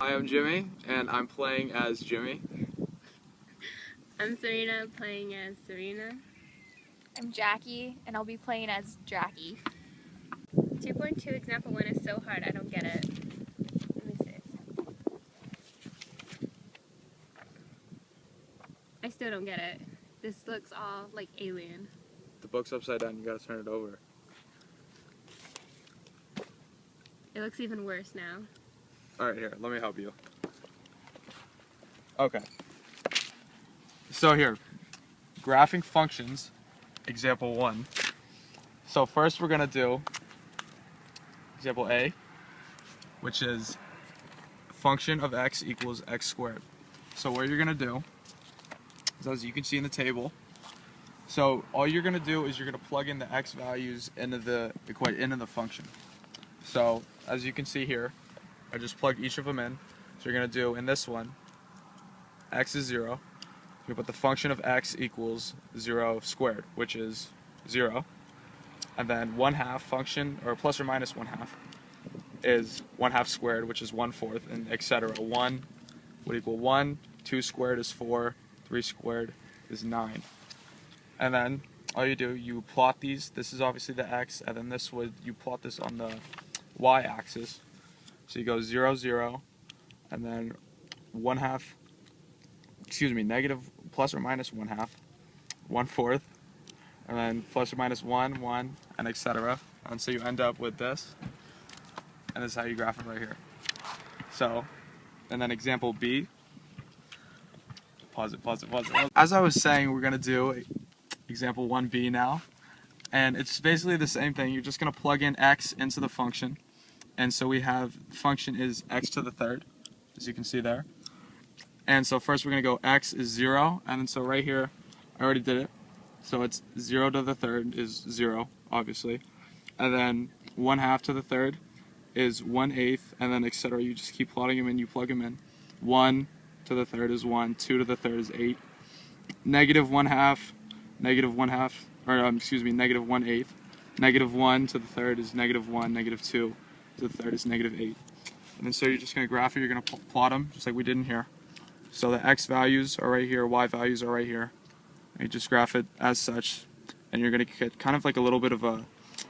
Hi, I'm Jimmy, and I'm playing as Jimmy. I'm Serena, playing as Serena. I'm Jackie, and I'll be playing as Jackie. 2.2 example 1 is so hard, I don't get it. Let me see. I still don't get it. This looks all like alien. The book's upside down, you gotta turn it over. It looks even worse now. Alright, here, let me help you. Okay. So here, graphing functions, example 1. So first we're gonna do example A, which is function of x equals x squared. So what you're gonna do is, as you can see in the table, so all you're gonna do is you're gonna plug in the x values into the function. So as you can see here, I just plugged each of them in. So you're gonna do in this one, x is 0. You put the function of x equals 0 squared, which is 0. And then 1/2 function, or plus or minus 1/2, is 1/2 squared, which is 1/4, and etc. 1 would equal 1, 2 squared is 4, 3 squared is 9. And then all you do, you plot these. This is obviously the x, and then you plot this on the y-axis. So you go 0, 0, and then 1/2, negative plus or minus 1/2, 1/4, and then plus or minus 1, 1, and etc. And so you end up with this, and this is how you graph it right here. So, and then example B, pause it. As I was saying, we're going to do example 1B now, and it's basically the same thing. You're just going to plug in x into the function, and so we have, the function is x to the third, as you can see there. And so first we're going to go x is 0, and then so right here, I already did it. So it's 0 to the third is 0, obviously. And then 1/2 to the third is 1/8, and then etc. You just keep plotting them in, you plug them in. 1 to the third is 1, 2 to the third is 8. Negative 1/2, negative 1/2, or negative 1/8. Negative 1 to the third is negative 1, negative 2 to the third is negative 8. And then so you're just going to graph it, you're going to plot them, just like we did in here. So the x values are right here, y values are right here. And you just graph it as such, and you're going to get kind of like a little bit of a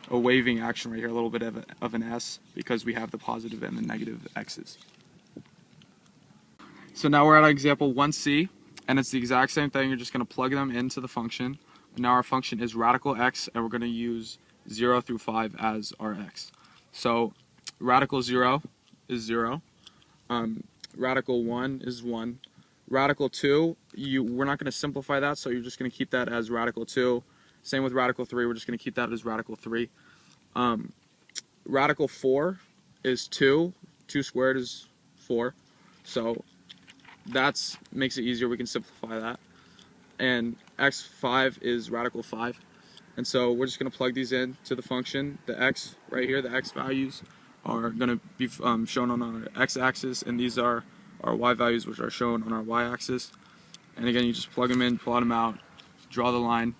waving action right here, a little bit of an S, because we have the positive and the negative x's. So now we're at example 1C, and it's the exact same thing. You're just going to plug them into the function. And now our function is radical x, and we're going to use 0 through 5 as our x. So radical 0 is 0. Radical 1 is 1. Radical 2, we're not going to simplify that, so you're just going to keep that as radical 2. Same with radical 3, we're just going to keep that as radical 3. Radical 4 is 2. 2 squared is 4. So that makes it easier, we can simplify that. And x5 is radical 5. And so we're just going to plug these in to the function. The x right here, the x values, are going to be shown on our x-axis, and these are our y values, which are shown on our y-axis. And again, you just plug them in, plot them out, draw the line,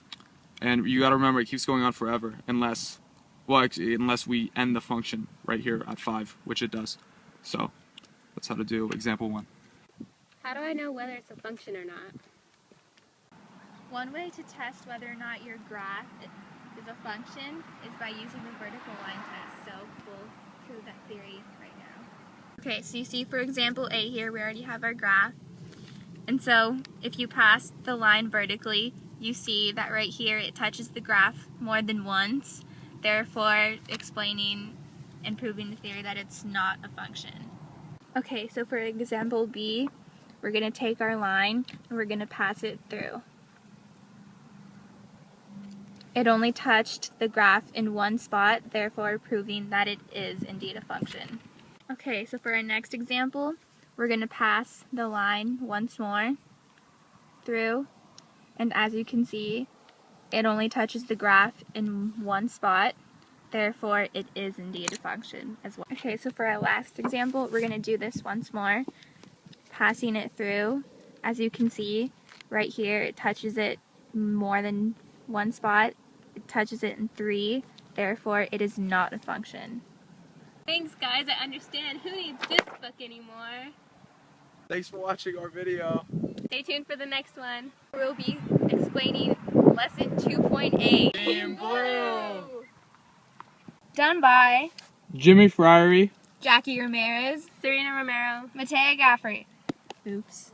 and you got to remember it keeps going on forever unless we end the function right here at 5, which it does. So that's how to do example 1. How do I know whether it's a function or not? One way to test whether or not your graph is a function is by using the vertical line test. So we'll prove that theory right now. Okay, so you see for example A here, we already have our graph. And so if you pass the line vertically, you see that right here it touches the graph more than once, therefore explaining and proving the theory that it's not a function. Okay, so for example B, we're going to take our line and we're going to pass it through. It only touched the graph in one spot, therefore proving that it is indeed a function. Okay, so for our next example, we're going to pass the line once more through, and as you can see, it only touches the graph in one spot, therefore it is indeed a function as well. Okay, so for our last example, we're going to do this once more, passing it through. As you can see, right here, it touches it more than one spot. It touches it in 3, therefore it is not a function. Thanks, guys. I understand. Who needs this book anymore? Thanks for watching our video. Stay tuned for the next one. We'll be explaining lesson 2.8. Team Blue. Done by Jimmy Friery. Jackie Ramirez, Serena Romero. Matea Gaffrey. Oops.